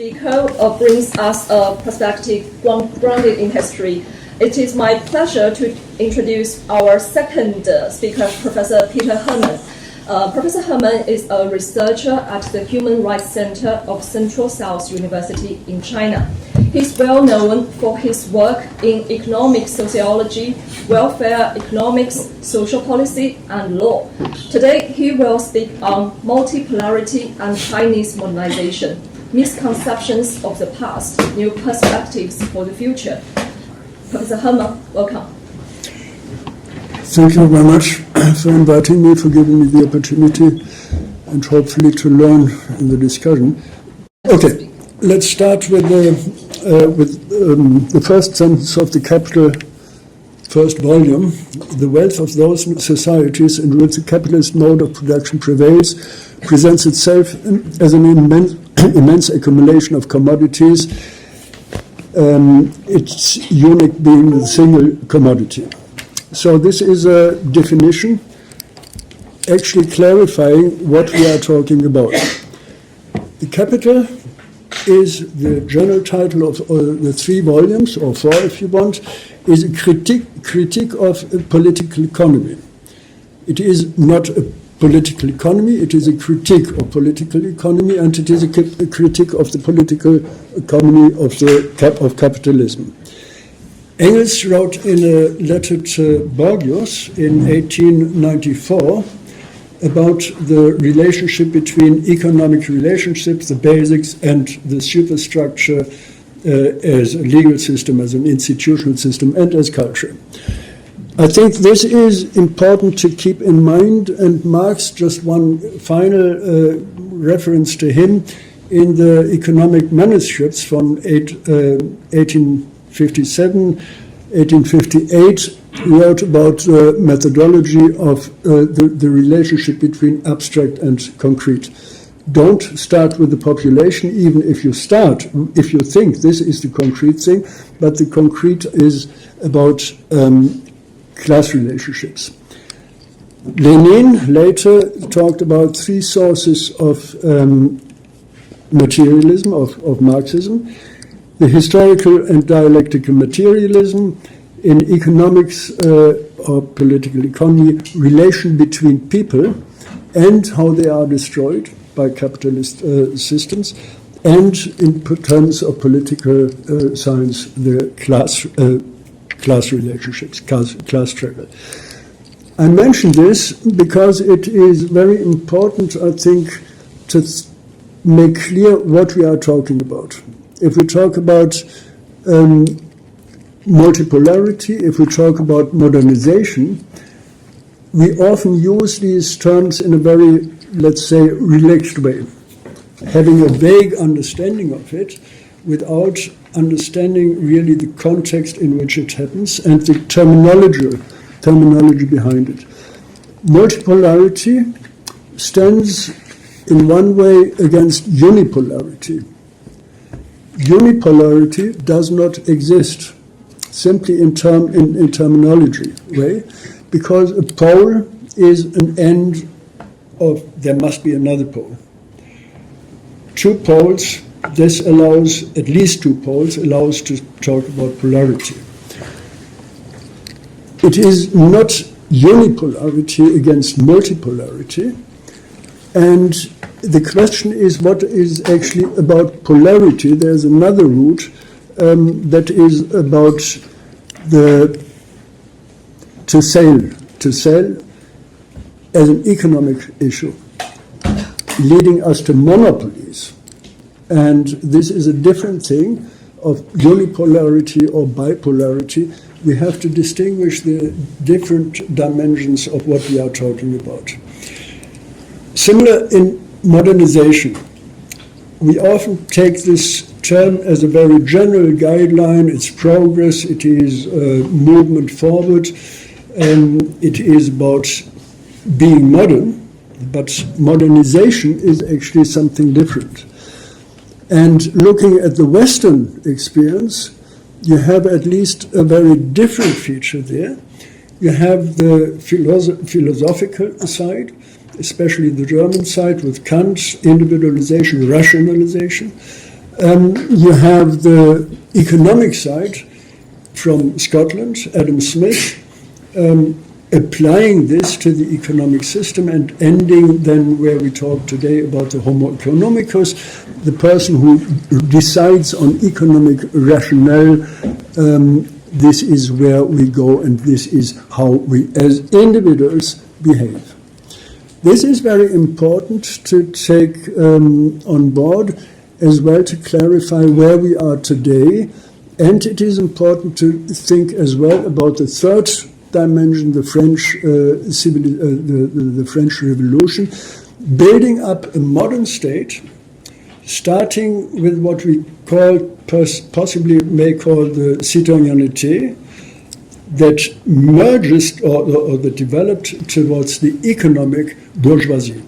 speaker brings us a perspective grounded in history. It is my pleasure to introduce our second speaker, Professor Peter Herman. Professor Herman is a researcher at the Human Rights Center of Central South University in China. He's well known for his work in economic sociology, welfare economics, social policy, and law. Today, he will speak on multipolarity and Chinese modernization, misconceptions of the past, new perspectives for the future. Professor Herman, welcome. Thank you very much for inviting me, for giving me the opportunity, and hopefully to learn in the discussion. Okay, let's start with the first sentence of the Capital, first volume. The wealth of those societies in which the capitalist mode of production prevails presents itself as an immense accumulation of commodities, its unit being the single commodity. So this is a definition actually clarifying what we are talking about. The Capital is the general title of the 3 volumes, or 4 if you want, is a critique of political economy. It is not a political economy, it is a critique of political economy, and it is a critique of the political economy of capitalism. Engels wrote in a letter to Borgius in 1894 about the relationship between economic relationships, the basics, and the superstructure as a legal system, as an institutional system, and as culture. I think this is important to keep in mind, and Marx, just one final reference to him, in the economic manuscripts from 1857, 1858, wrote about the methodology of the relationship between abstract and concrete. Don't start with the population, even if you think this is the concrete thing, but the concrete is about class relationships. Lenin later talked about 3 sources of materialism, of Marxism: the historical and dialectical materialism, in economics or political economy, relation between people and how they are destroyed by capitalist systems, and in terms of political science, the class relationships, class struggle. I mention this because it is very important, I think, to make clear what we are talking about. If we talk about multipolarity, if we talk about modernization, we often use these terms in a very, let's say, relaxed way, having a vague understanding of it without understanding really the context in which it happens and the terminology behind it. Multipolarity stands in one way against unipolarity. Unipolarity does not exist simply in terminology way, because a pole is an end of, there must be another pole. 2 poles, this allows, at least 2 poles, allows to talk about polarity. It is not unipolarity against multipolarity, and the question is what is actually about polarity. There's another root that is about to sell as an economic issue, leading us to monopolies. And this is a different thing of unipolarity or bipolarity. We have to distinguish the different dimensions of what we are talking about. Similar in modernization. We often take this term as a very general guideline. It's progress, it is movement forward, and it is about being modern, but modernization is actually something different. And looking at the Western experience, you have at least a very different feature there. You have the philosophical side, especially the German side with Kant, individualization, rationalization. You have the economic side from Scotland, Adam Smith, applying this to the economic system and ending then where we talk today about the homo economicus, the person who decides on economic rationale. This is where we go and this is how we as individuals behave. This is very important to take on board as well to clarify where we are today, and it is important to think as well about the third dimension, the French Revolution, building up a modern state, starting with what we call, possibly may call the citoyenneté, that merges or that developed towards the economic bourgeoisie.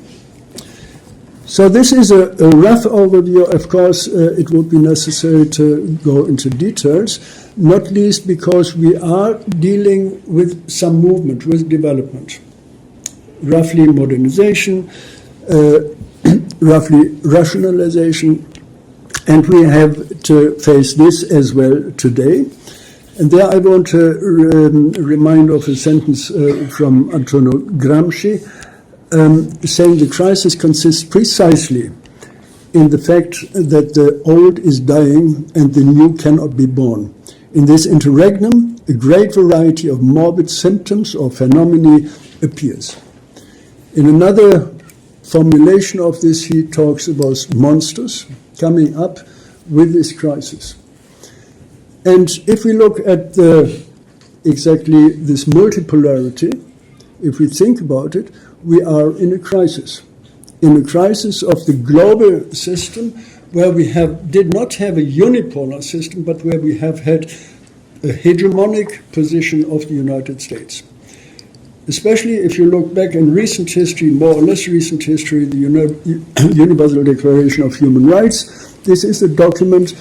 So this is a rough overview. Of course, it would be necessary to go into details, not least because we are dealing with some movement, with development. Roughly modernization, roughly rationalization, and we have to face this as well today. And there I want to remind of a sentence from Antonio Gramsci, saying the crisis consists precisely in the fact that the old is dying and the new cannot be born. In this interregnum, a great variety of morbid symptoms or phenomena appears. In another formulation of this, he talks about monsters coming up with this crisis. And if we look at exactly this multipolarity, if we think about it, we are in a crisis of the global system where we did not have a unipolar system, but where we have had a hegemonic position of the United States. Especially if you look back in recent history, more or less recent history, the Universal Declaration of Human Rights, this is a document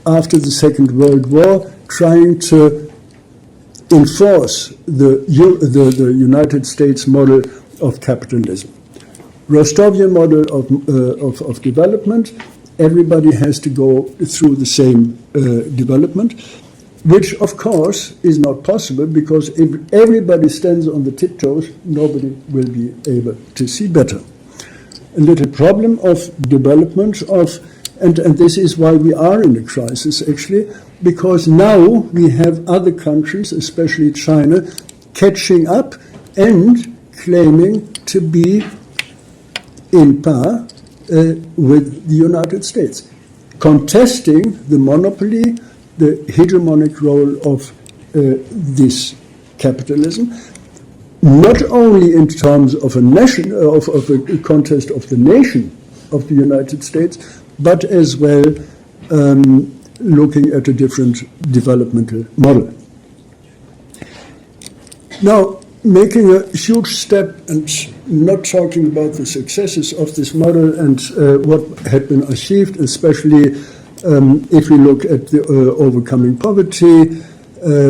after the Second World War trying to enforce the United States model of capitalism. Rostovian model of development, everybody has to go through the same development, which of course is not possible because if everybody stands on the tiptoes, nobody will be able to see better. A little problem of development and this is why we are in a crisis actually, because now we have other countries, especially China, catching up and claiming to be in par with the United States, contesting the monopoly, the hegemonic role of this capitalism, not only in terms of a contest of the nation of the United States, but as well looking at a different developmental model. Now, making a huge step and not talking about the successes of this model and what had been achieved, especially if we look at the overcoming poverty,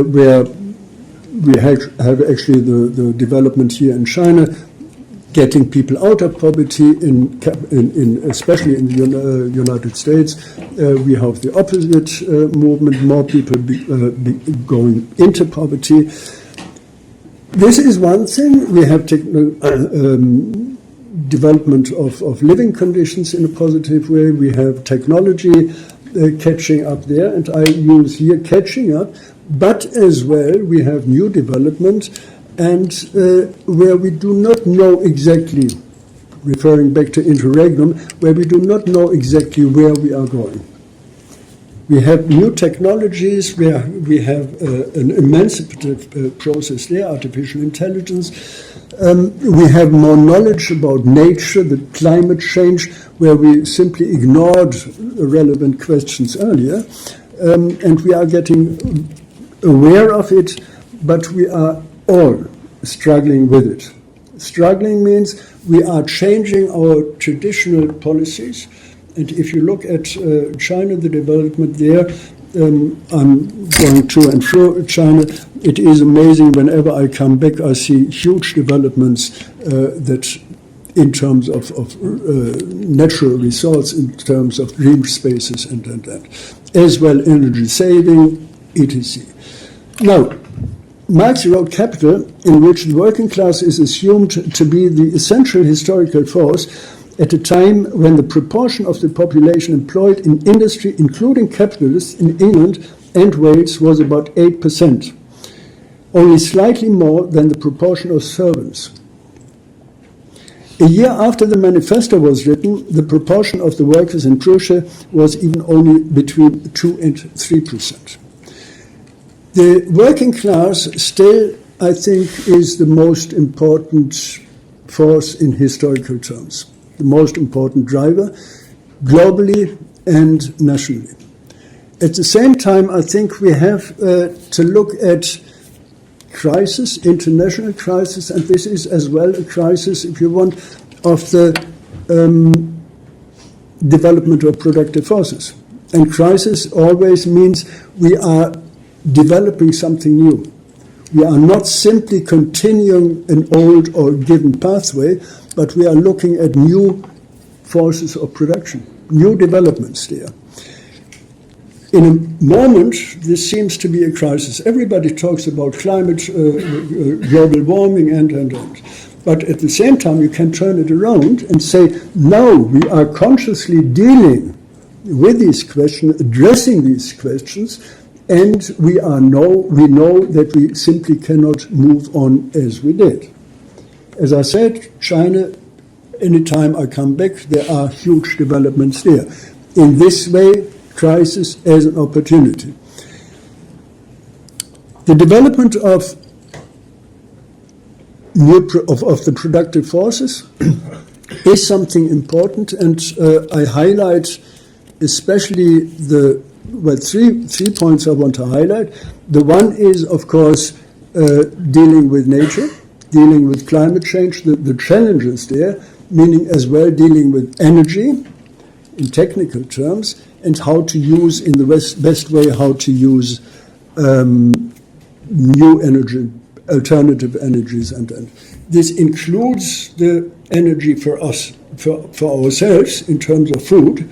where we have actually the development here in China, getting people out of poverty, especially in the United States. We have the opposite movement, more people going into poverty. This is one thing. We have development of living conditions in a positive way. We have technology catching up there, and I use here catching up, but as well we have new development, and where we do not know exactly, referring back to interregnum, where we do not know exactly where we are going. We have new technologies where we have an emancipative process there, artificial intelligence. We have more knowledge about nature, the climate change, where we simply ignored relevant questions earlier. And we are getting aware of it, but we are all struggling with it. Struggling means we are changing our traditional policies. And if you look at China, the development there, I'm going to and fro China. It is amazing. Whenever I come back, I see huge developments that in terms of natural resource, in terms of green spaces and as well energy saving, etc. Now, Marx wrote Capital, in which the working class is assumed to be the essential historical force at a time when the proportion of the population employed in industry, including capitalists in England and Wales, was about 8%, only slightly more than the proportion of servants. A year after the manifesto was written, the proportion of the workers in Prussia was even only between 2 and 3%. The working class still, I think, is the most important force in historical terms, the most important driver, globally and nationally. At the same time, I think we have to look at crisis, international crisis, and this is as well a crisis, if you want, of the development of productive forces. And crisis always means we are developing something new. We are not simply continuing an old or given pathway, but we are looking at new forces of production, new developments there. In a moment, this seems to be a crisis. Everybody talks about climate, global warming, and. But at the same time, you can turn it around and say, no, we are consciously dealing with these questions, addressing these questions, and we know that we simply cannot move on as we did. As I said, China, anytime I come back, there are huge developments there. In this way, crisis as an opportunity. The development of the productive forces is something important, and I highlight especially three points I want to highlight. The one is, of course, dealing with nature, dealing with climate change, the challenges there, meaning as well dealing with energy in technical terms, and how to use in the best way, how to use new energy, alternative energies, and this includes the energy for us, for ourselves in terms of food,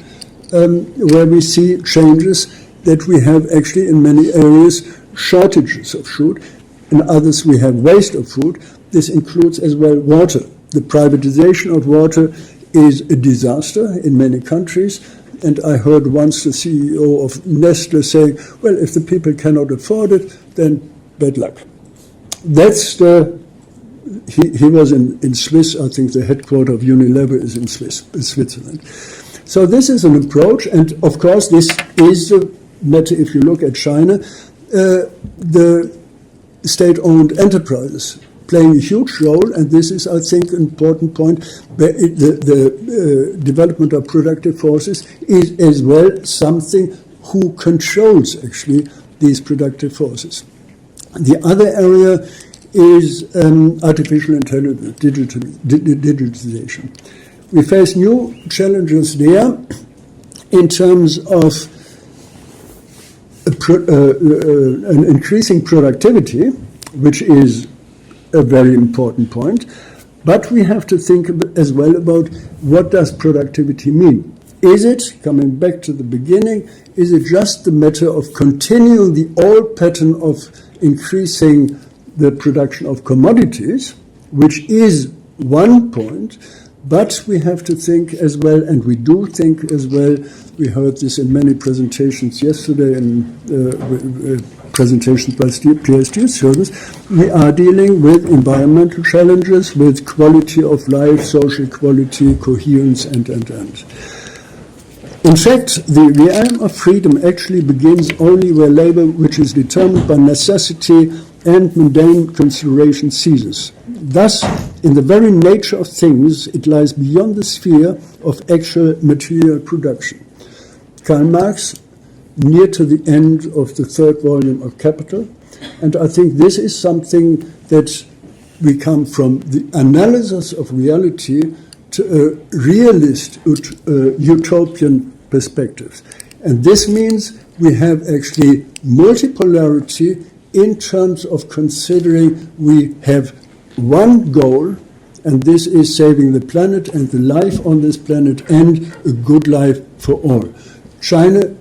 where we see changes that we have actually in many areas shortages of food, in others we have waste of food. This includes as well water. The privatization of water is a disaster in many countries. And I heard once the CEO of Nestle saying, well, if the people cannot afford it, then bad luck. That's he was in Swiss, I think the headquarters of Unilever is in Switzerland. So this is an approach, and of course this is a matter, if you look at China, the state-owned enterprises playing a huge role, and this is, I think, an important point. The development of productive forces is as well something who controls actually these productive forces. The other area is artificial intelligence, digitalization. We face new challenges there in terms of an increasing productivity, which is a very important point, but we have to think as well about what does productivity mean. Is it, coming back to the beginning, is it just the matter of continuing the old pattern of increasing the production of commodities, which is one point, but we have to think as well, and we do think as well, we heard this in many presentations yesterday and presentations by PhD students, we are dealing with environmental challenges, with quality of life, social quality, coherence, and. In fact, the realm of freedom actually begins only where labor, which is determined by necessity and mundane consideration, ceases. Thus, in the very nature of things, it lies beyond the sphere of actual material production. Karl Marx, near to the end of the third volume of Capital, and I think this is something that we come from the analysis of reality to a realist utopian perspective. And this means we have actually multipolarity in terms of considering we have one goal, and this is saving the planet and the life on this planet and a good life for all. China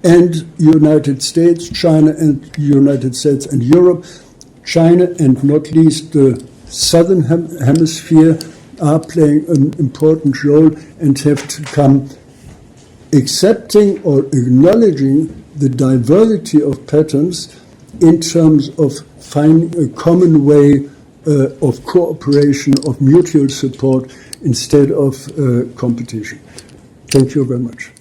and United States, China and United States and Europe, China and not least the southern hemisphere are playing an important role and have to come accepting or acknowledging the diversity of patterns in terms of finding a common way of cooperation, of mutual support instead of competition. Thank you very much.